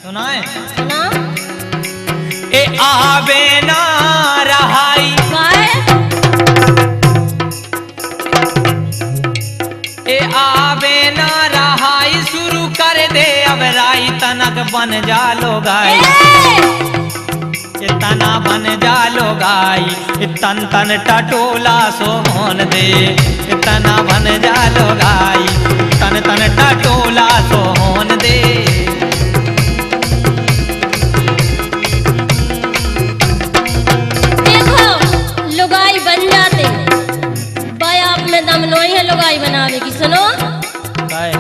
सुनाए सुना ए आवे ना रहाई ए आवे ना रहाई शुरू कर दे अब राई तनक बन जा लो गाई तना बन जा लो गाई तन तन टटोला सोहन दे तना बन जा लो गाई तन तन टटोला सोहन दे देखो लुगाई बन जाते भाई आप में दम नहीं है लुगाई बनावे की सुनो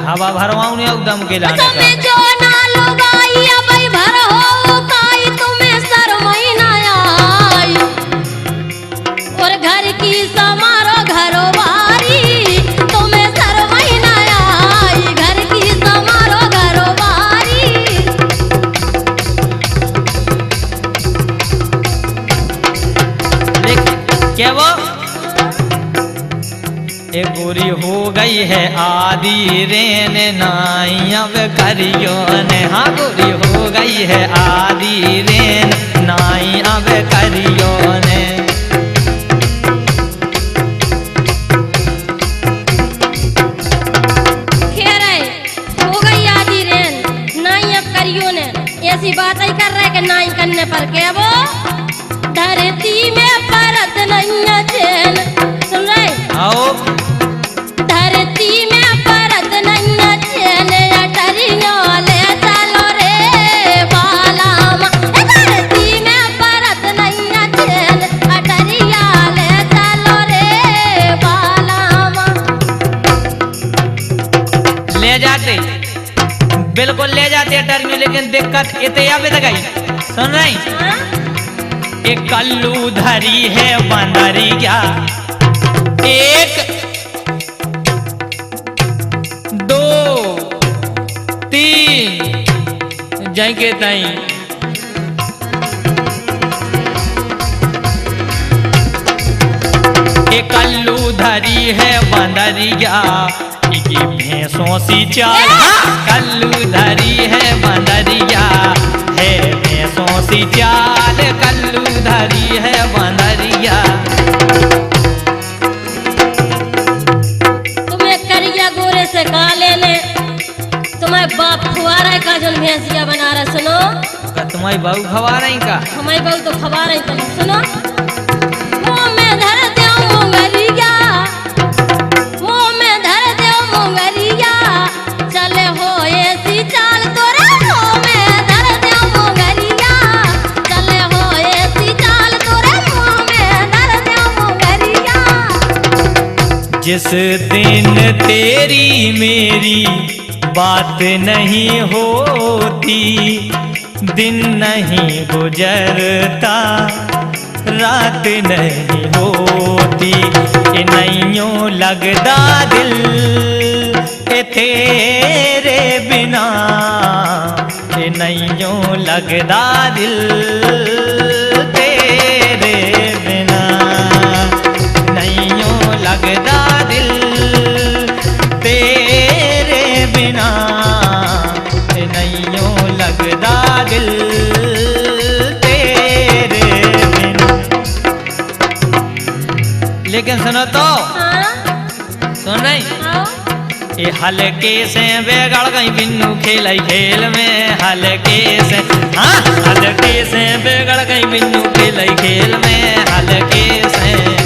हवा भरवाऊं ने दम के लाने का में जो ना लुगाई भाई भर हो काई तुम्हें सर महीना आई और घर की समारो घरो बारी तुम्हें सर महीना आई घर की समारो घरो बारी क्या वो एक गोरी हो गई है आदि रेन नाई अब करियो ने हाँ गोरी हो गई है आदि रेन नाई अब करियो ने खैर है हो गई आदि रेन नाई अब करियो ने ऐसी बात ही कर रहे कि नाई करने पर क्या वो धरती में परत नहीं है चैन सुन रहे आओ धरती में परत नहीं है चैन अटरियो ले चलो रे बालामा धरती में परत नहीं है चैन अटरिया ले चलो रे बालामा ले जाते बिल्कुल ले जाते अटरियो लेकिन दिक्कत इतने अब तक आई सुन रही एक कल्लू धरी है बंदरिया एक दो तीन जाए के ताई एक कल्लू धरी है बंदरिया की भैंसों सी चाल कल्लू धरी है बंदरिया है भैंसों सी चाल कल्लू धरी है बंदरिया तुम्हें करिया गोरे से काले ने तुम्हें बाप खुआरा का जो भैंसिया बना रहा सुनो का तुम्हारी बहू खवा रही का हमारी बहू तो खबा रही तुम सुनो मुंह में धर दे मुंगरिया मुंह में धर दे मुंगरिया चले हो ऐसी चाल तोरे मुंह में धर दे मुंगरिया चले हो ऐसी चाल तोरे मुंह में धर दे मुंगरिया जिस दिन तेरी मेरी बात नहीं होती दिन नहीं गुजरता रात नहीं होती ये नैयों लगदा दिल के तेरे बिना ये नैयों लगदा दिल तेरे बिना नैयों लगदा दिल तेरे बिना नैयों लगदा दिल तेरे बिना लेकिन सुनो तो सुन रही ये हल्के से बेगड़ गई बिन्नू खेल खेल में हल्के से हाँ हल्के से बेगड़ गई बिन्नू खेल खेल में हल्के से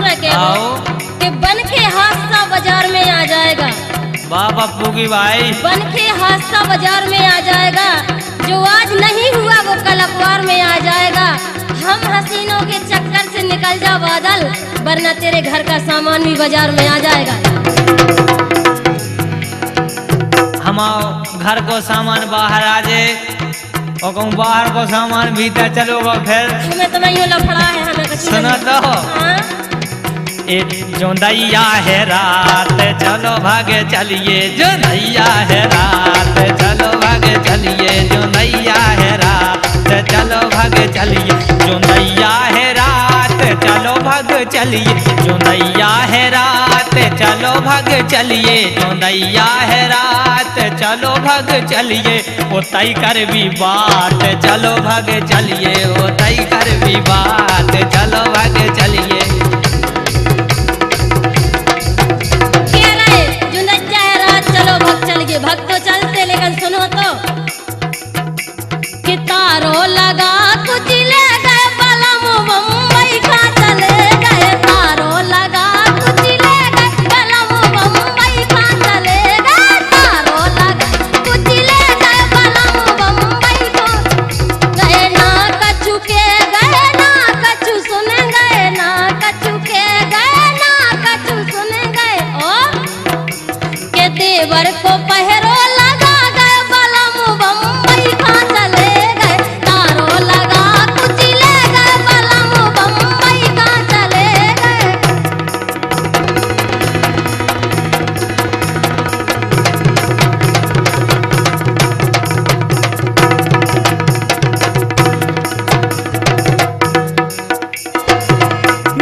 कि बन के हादसा बाजार में आ जाएगा वाह पप्पू की भाई बन के हादसा बाजार में आ जाएगा जो आज नहीं हुआ वो कल अखबार में आ जाएगा हम हसीनों के चक्कर से निकल जा बादल वरना तेरे घर का सामान भी बाजार में आ जाएगा हम घर को सामान बाहर आ जाए और कहूँ बाहर को सामान भीतर चलोगा फिर हमें तो नहीं लफड़ा है हमें सुना तो जो दैया है रात चलो भागे चलिए जो दैया है रात चलो भागे चलिए जो दैया है रात चलो भागे चलिए जो दैया है रात चलो भग चलिए जो नैया है रात, चलो भग चलिए जो नैया है रात, चलो भग चलिए ओ तय कर भी बात, चलो भग चलिए ओ तय कर भी बात, चलो भग चलिए। कह रहे जो नैया है रात चलो भग चलिए, भग तो चलते लेकिन सुनो तो कि तारो लगा कुछ ले गए बलम बम्बई का चले गए, तारो लगा कुछ ले गए बलम बम्बई का चले गए, तारो लगा कुछ ले गए बलम बम्बई को गए ना कछु के गए ना कछु सुन गए ना कछु के गए ना कछु सुन गए ओ के देवर को पहरो लगा गए बलम बम्बई का चले गए, तारो लगा कुछ ले गए बलम बम्बई का चले गए।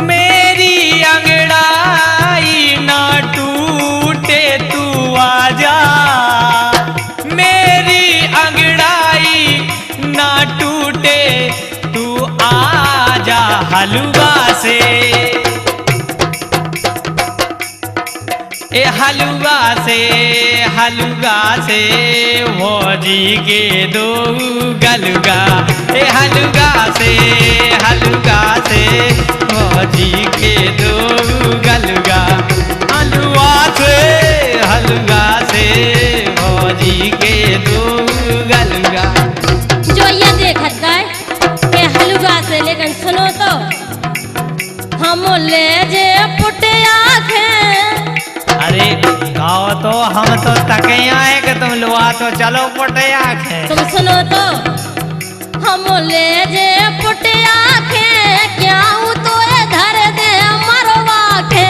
मेरी अंगड़ाई ना टूटे तू आजा, मेरी अंगड़ाई ना टूटे तू आजा हलवा से, ए हलवा से हलवा से भौजी के दो गलगा, ए हलवा से भौजी के दो गलगा, हलवा से भौजी के दो गलगा। जो ये देखत गए के हलवा से लेकिन सुनो तो हम ले जे पुटे आंखें, अरे गाओ तो हम तो तके आए कि तुम लुआ तो चलो पुटे आंखें। तुम सुनो तो हम ले जे पुटे आंखें क्या तो धर दे मरवा के,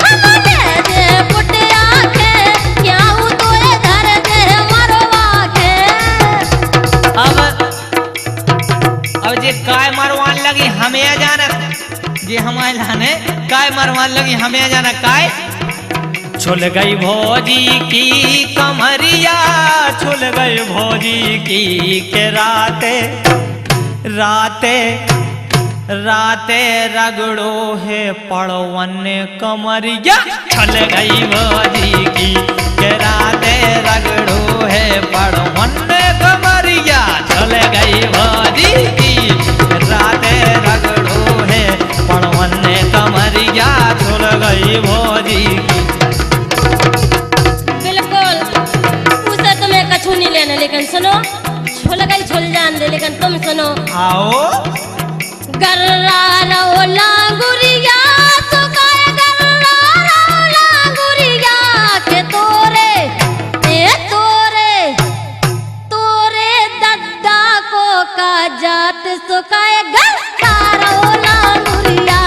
हम ले जे पुटे आंखें क्या तो धर दे मरवा के। अब जे काय मरवान लगी हमें जाना, जे हमारे लाने काय मरवान लगी हमें जाना काय। छुल गई भौजी की कमरिया, छुल गई भौजी की के राते राते राते रगड़ो है पड़वन कमरिया, छुल गई भौजी की के राते रगड़ो है पड़वन कमरिया, छुल गई भौजी की राते रगड़ो है पड़वन कमरिया, छुल गई भौजी की। कछु नहीं लेना लेकिन सुनो छुल गई छुल जान दे लेकिन तुम सुनो आओ गर्रा रो लांगुरिया तो काय गर्रा रो लांगुरिया के तोरे ए तोरे तोरे दद्दा को का जात सुकाए गर्रा रो लांगुरिया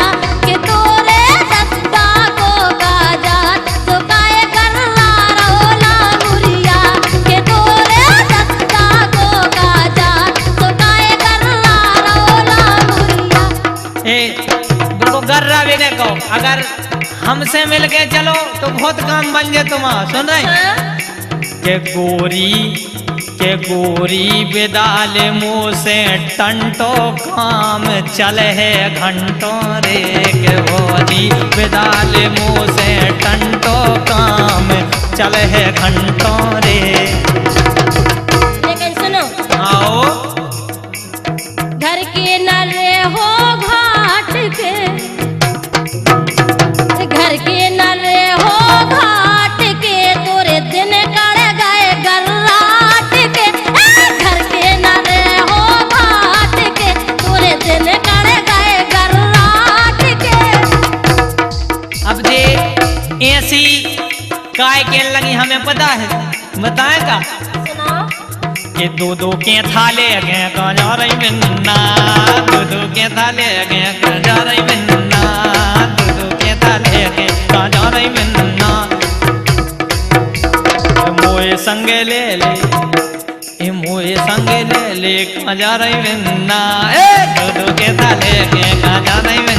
के तोरे दद्दा को का जात सुकाए गर्रा रो लांगुरिया के तोरे दद्दा को का जात सुकाए गर्रा रो लांगुरिया। ए बिल्कुल गर्रा भी ने कहो अगर हमसे मिल के चलो तो बहुत काम बन जाए तुम सुन रहे के गोरी बेदाल मुँह से टंटो काम चले है घंटों रे, के गोरी बेदाल मुँह से टंटो काम चले है घंटों रे। लेकिन सुनो आओ घर के न रे हो घाट के, घर के न रे हो घाट के तोरे दिन कड़ गए गर्राट के, घर के न रे हो घाट के तोरे दिन कड़ गए गर्राट के। अब दे ऐसी काय के लगी हमें पता है बताए का सुनाओ कि दो के थाले गए का जा रही मिन्ना, दो के थाले गए का जा रही मिन्ना, दो के थाले गए का जा रही मिन्ना। मोए संगे ले ले ए मोए संगे ले ले का जा रही मिन्ना, ए दो के थाले गए का जा रही मिन्ना।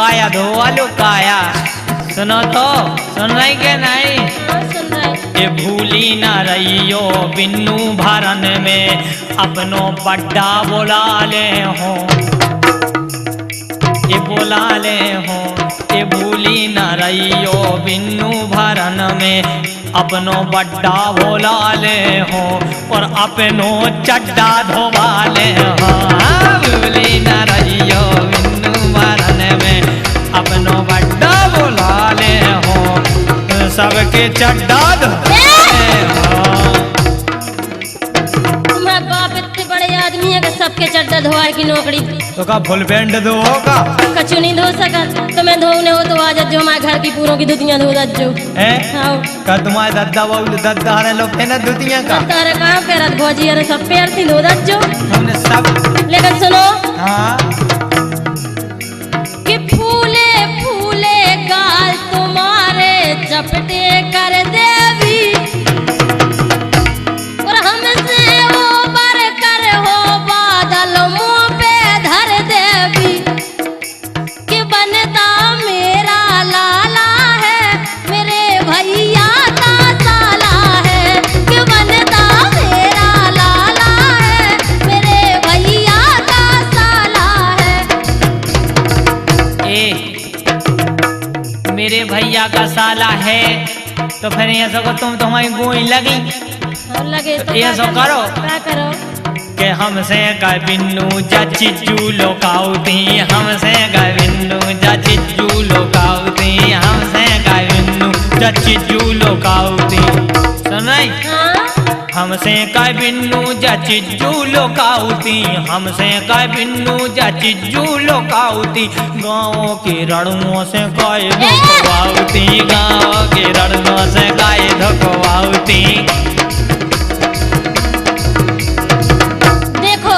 काया धोआ लो काया। सुनो तो, सुन रही के नहीं? हाँ, सुन रहे। ये भूली ना रहियो बिन्नू भरन में अपनो बड्डा बुला ले हो, ये बुला ले हो। ये भूली ना रहियो बिन्नू भरन में अपनो बड्डा बुला ले हो और अपनो चड्डा धोवा ले हो। भूली ना रहियो बिन्नू भरन में अपनो बड्डा बुला ले हो, सबके चड्डा धोले हो। तुम्हारा बाप इतने बड़े आदमी है कि सबके चड्डा धोआए की नौकरी। तो का फुल पैंट दो होगा? कछु नहीं धो सकत। तो मैं धोने हो तो आज जो हमारे घर की पूरों की धुतियां धो दज्जो। हाँ। का तुम्हारे दद्दा बहु दद्दा हरे लोग है ना धुतियां का? तारे कहाँ पैरत भौजी अरे सब पैर थी धो दज्जो। हमने सब। लेकिन सुनो। हाँ। कि फूले फूले गाल तुम्हारे चपटे कर देवी और हमसे ऊपर कर हो बादल मुंह पे धर देवी कि बनता मेरा लाला है मेरे भैया का साला है कि बनता मेरा लाला है मेरे भैया का साला है। मेरे भैया का साला है तो फिर ये सको तुम तुम्हारी गोई लगी और लगे तो ये सो करो। क्या करो? के हमसे का बिन्नू जा चिज्जू लोकाउती, हमसे का बिन्नू जा चिज्जू लोकाउती, हमसे का बिन्नू जा चिज्जू लोकाउती। सुन रही? हाँ? हमसे का बिन्नू जा चिज्जू लोकाउती, हमसे का बिन्नू जा चिज्जू लोकाउती। गाँव के रड़ुओं से गाय धोकवाउती, गाँव के रड़ुओं से गाय धोकवाउती। देखो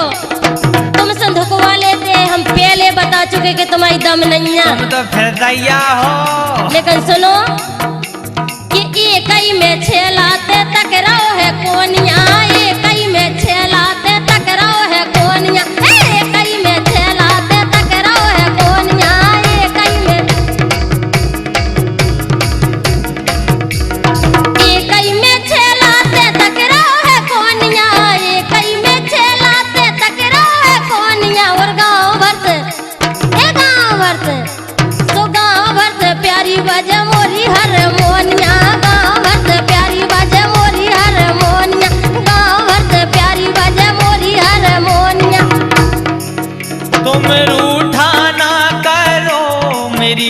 तुमसे धोखवा लेते हम पहले बता चुके कि तुम्हारी दम नहीं है। तुम तो फिर दैया हो। लेकिन सुनो कि एक ही में छेलाते टकराओ है कोनिया, एक ही में छेलाते टकराओ है कोनिया, एक ही में छेलाते टकराओ है कोनिया, एक ही में छेलाते टकराओ है कोनिया, एक ही में छेलाते टकराओ है कोनिया। और गाँव भर से गाँव भर से तो गाँव भर से प्यारी बजे मोरी हारमोनिया, गाँव भर से प्यारी बजे मोरी हारमोनिया, गाँव भर से प्यारी बजे मोरी हारमोनिया। तुम रूठा ना करो मेरी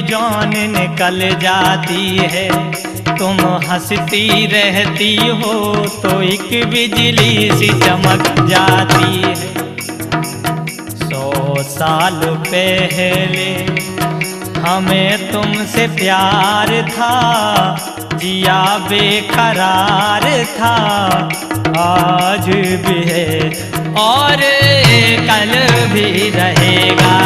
जान निकल जाती है। तुम हंसती रहती हो तो एक बिजली सी चमक जाती है। 100 साल पहले हमें तुमसे प्यार था, जिया बेकरार था, आज भी है और कल भी रहेगा।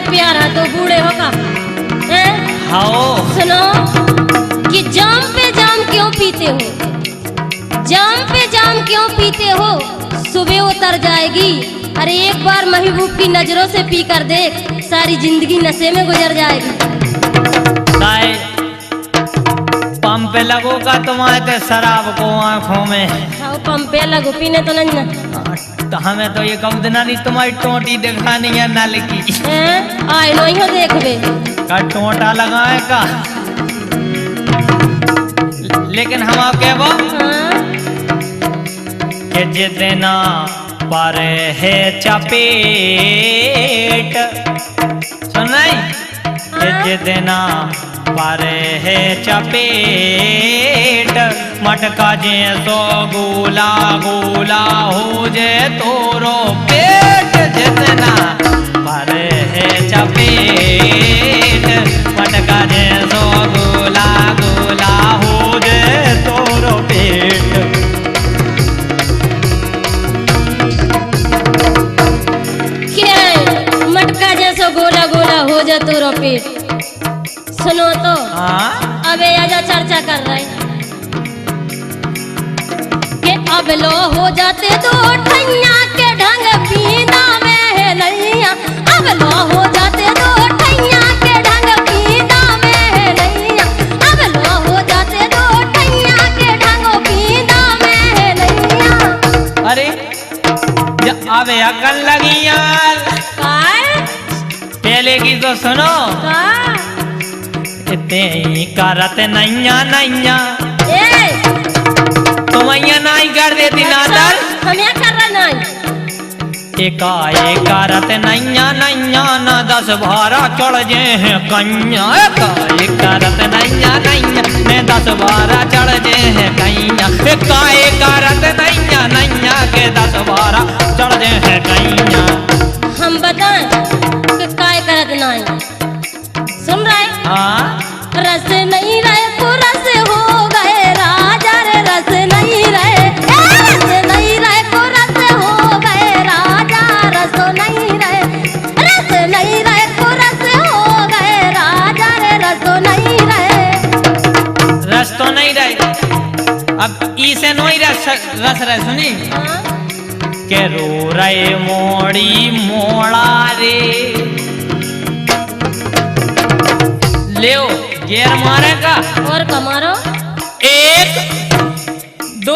प्यार है तो बूढ़े होगा। हाँ। सुनो कि जाम पे जाम क्यों पीते हो, जाम पे जाम क्यों पीते हो, सुबह उतर जाएगी। अरे एक बार महबूब की नजरों से पी कर देख, सारी जिंदगी नशे में गुजर जाएगी। पंप पे लगोगा तुम्हारे शराब को आंखों में। हाँ पंप पे लगो, पीने तो नहीं ना। तो हमें तो ये कौदना नहीं तुम्हारी टोटी दिखानी है नल की। आए नो ही देखबे का टोटा लगाए का। लेकिन हम आपके वो कि जितना पर है चपेट, सुन रही? कि जितना पर है चपेट, मटका जे सो गोला गोला हो जे तोरो पेट। जितना पर है पेट मटका जैसो गोला गोला हो जे तोरो पेट। क्या मटका जैसो गोला गोला हो जा तोरो पेट। सुनो तो हाँ अबे आजा चर्चा कर रहे कि अब लो हो जाते दो ठैया के ढंग पीना में है नैया। अब लो हो जाते दो ठैया के ढंग पीना में है नैया। अब लो हो जाते दो ठैया के ढंग पीना में है नैया। अरे अबे अकल लगी यार, पहले की तो सुनो। इतने ही करत नैया नैया तुम नहीं कर देती नादर। हम क्या कर रहे नहीं एका करत नैया नैया न 10 12 चढ़ जे हैं कन्या। एका करत नैया नैया में 10 12 चढ़ जे हैं कन्या। एका करत नैया नैया के 10 12 चढ़ जे हैं कन्या। हम बताएं कि काय करत नहीं। सुन रहे हाँ रस नहीं रहे तो रस हो गए राजा रे। रस नहीं रहे रस नहीं रहे तो रस हो गए राजा। रस नहीं रहे रस नहीं रहे तो रस हो गए राजा रे। रस नहीं रहे रस तो नहीं रहे। अब ई से नहीं रस रहे सुनी के रो रहे मोड़ी मोड़ा रे। ले गेर मारेगा और कमारो 1 2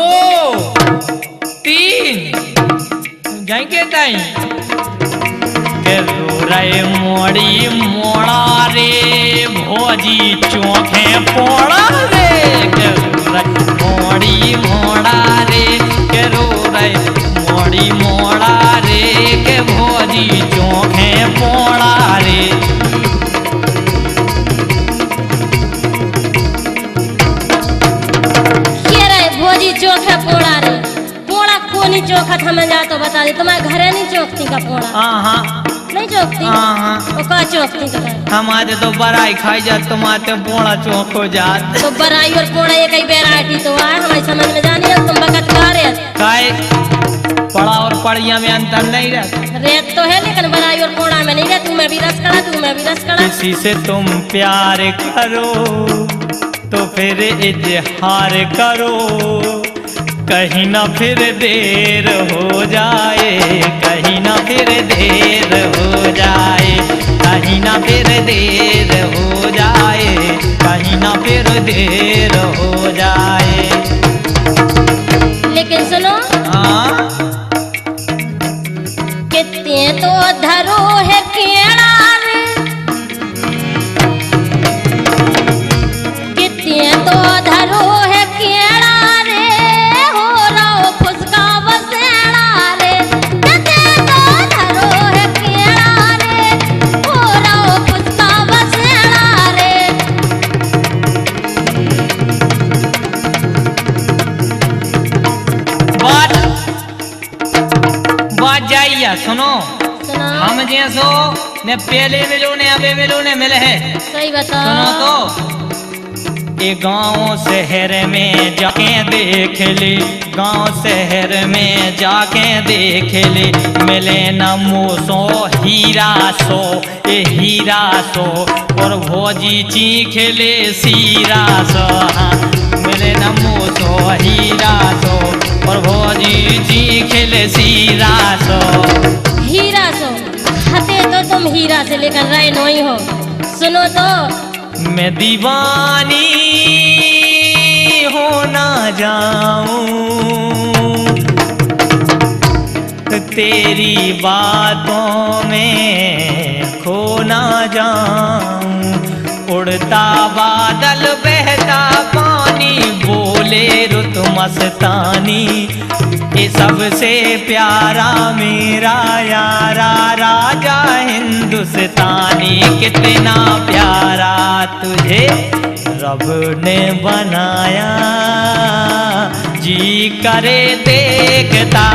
3 जाएंगे ताई के रो रहे मोड़ी मोड़ा रे। भोजी चोखे पोड़ा रे के रो रहे मोड़ी मोड़ा रे। के रो रहे मोड़ी मोड़ा रे के भोजी चोखे पोड़ा रे। भोजी चोखा पोड़ा रे। पोड़ा कोनी चोखा हमें जा तो बता दे। तुम्हारे घरे नहीं चोखती का पोड़ा? हाँ नहीं चोखती। हाँ तो का चोखती का? हमारे तो बराई खाई जात तुम्हारे पोड़ा चौक हो जात। तो बराई और पोड़ा एक ही वैरायटी तो है हमारी समझ में जानी है। तुम बकत का रे काय पड़ा और पड़िया में अंतर नहीं रहता। रेत तो है लेकिन बराई और पोड़ा में नहीं रहती। मैं भी रस करा तू मैं भी रस करा। किसी से तुम प्यार करो तो फिर इजहार करो। कहीं ना फिर देर हो जाए कहीं ना फिर देर हो जाए कहीं ना फिर देर हो जाए कहीं ना फिर देर हो जाए। लेकिन सुनो हाँ कितने तो धरो है केड़ा रे। कितने तो धरो है केड़ा रे। हो रहो फुसका बसेड़ा रे। कितने तो धरो है केड़ा रे। हो रहो फुसका बसेड़ा रे। बात जाइए सुनो। सुना हम जैसो ने पहले मिलो ने अबे मिलो ने मिले है। सही बता। सुनो तो ये गांव शहर में जाके देख ले। गांव शहर में जाके देख ले। मिले नमो सो हीरा सो ये हीरा सो और भोजी चीख ले सीरा सो। हाँ मिले नमो सो हीरा सो और भोजी चीख ले सीरा सो। हीरा सो हते तो तुम हीरा से लेकर रहे नहीं हो। सुनो तो मैं दीवानी हो ना जाऊं तेरी बातों में खो ना जाऊं। उड़ता बादल बहता पानी बोले रुत मस्तानी। ये सबसे प्यारा मेरा यारा राजा हिंदुस्तानी। कितना प्यारा तुझे रब ने बनाया। जी करे देखता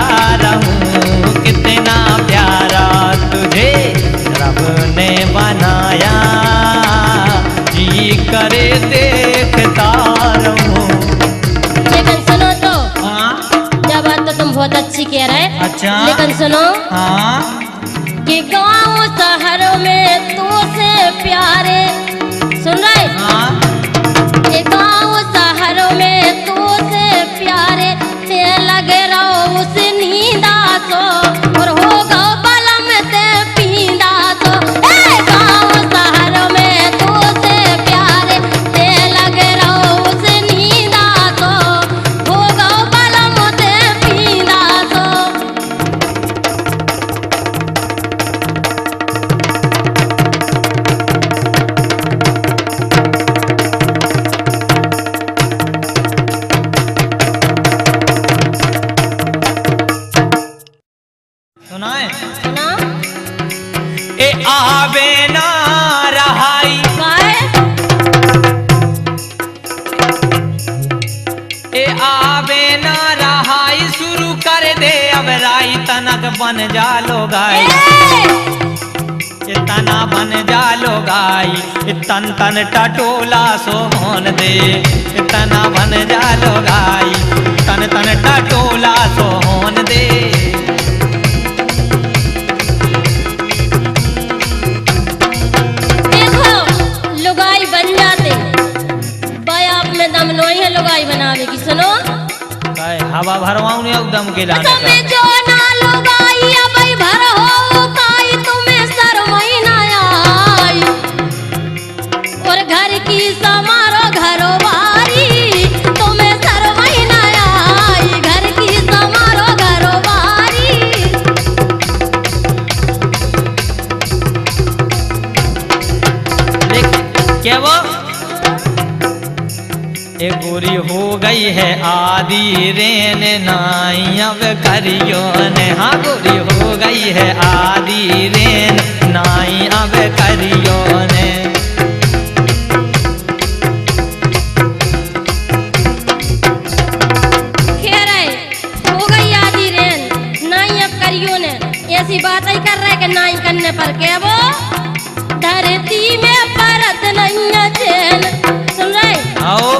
रहूं। कितना प्यारा तुझे रब ने बनाया। माया जी करे देखता रहूं। लेकिन सुनो तो, हाँ यह बात तो तुम बहुत अच्छी कह रहे। अच्छा लेकिन सुनो हाँ कि गांव शहरों में तू से प्यारे, सुन रहे? हाँ कि गांव शहरों में तू से प्यारे ते लगे रहो उस नींदा सो और हो गो बलम ते पींदा सो। ए गांव शहरों में तू से प्यारे ते लगे रहो उस नींदा सो हो गो बलम ते पींदा सो। सुनाए सुना ए आवे ना रहाई गाए ए आवे ना रहाई शुरू कर दे अब राई तनक बन जा लो गाई ए तना बन जा लो गाई ए तन तन टटोला सोहन दे ए तना बन जा लो गाई तन तन टटोला सोहन दे। देखो लुगाई बन जाते भाई, आप में दम नहीं है लुगाई बनावे की। सुनो काय हवा भरवाऊं नहीं दम के लाने का। तुम्हें जो ना लुगाई भाई भर हो काई तुम्हें शर्मई ना आई और घर की समारो घरो बारी तुम्हें शर्मई ना आई घर की समारो घरो बारी। देख क्या वो एक गोरी हो गई है आदि रेन नाई अब करियो ने। हाँ गोरी हो गई है आदि रेन नाई अब करियो ने। खैर है, हो गई आदि रेन नाई अब करियो ने। ऐसी बात ही कर रहे कि नाई करने पर के वो धरती में परत नहीं है चैन। सुन रहे? आओ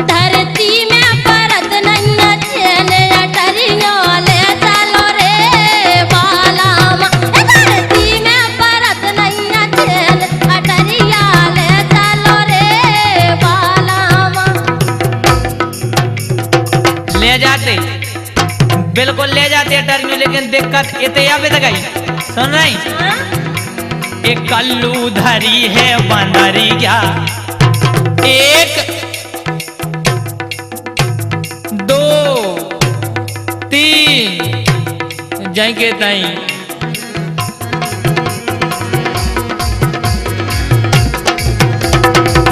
धरती में परत नहीं है चैन अटरियो ले चलो रे बालामा। धरती में परत नहीं है चैन अटरिया ले चलो रे बालामा। ले जाते बिल्कुल ले जाते टर्मी, लेकिन दिक्कत इतने अब गई। सुन रही हाँ? एक कल्लू धरी है बंदरिया एक दो तीन जाएंगे तई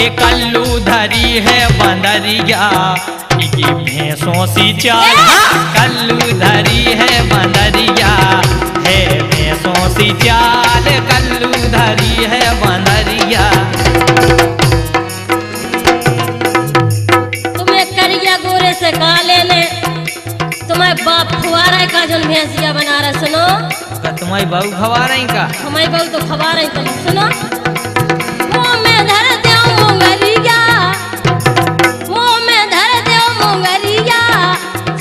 एक कल्लू धरी है बंदरिया की भैंसों सी चाल। कल्लू धरी है बंदरिया है भैंसों सी चाल कल्लू धरी है बंदरिया। तुम्हें करिया गोरे से काले ने तुम्हें बाप फुआरा का जो भैंसिया बना रहा। सुनो तुम्हारी बहू खवा रही का हमारी बहू तो खवा रही तुम। सुनो मुंह में धर दो मुंगरिया मुंह में धर दो मुंगरिया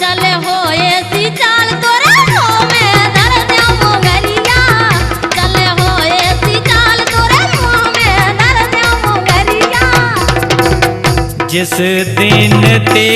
चले हो ऐसी चाल तोरा मुंह में धर दो मुंगरिया चले हो ऐसी चाल तोरा मुंह में धर दो मुंगरिया। जिस दिन ते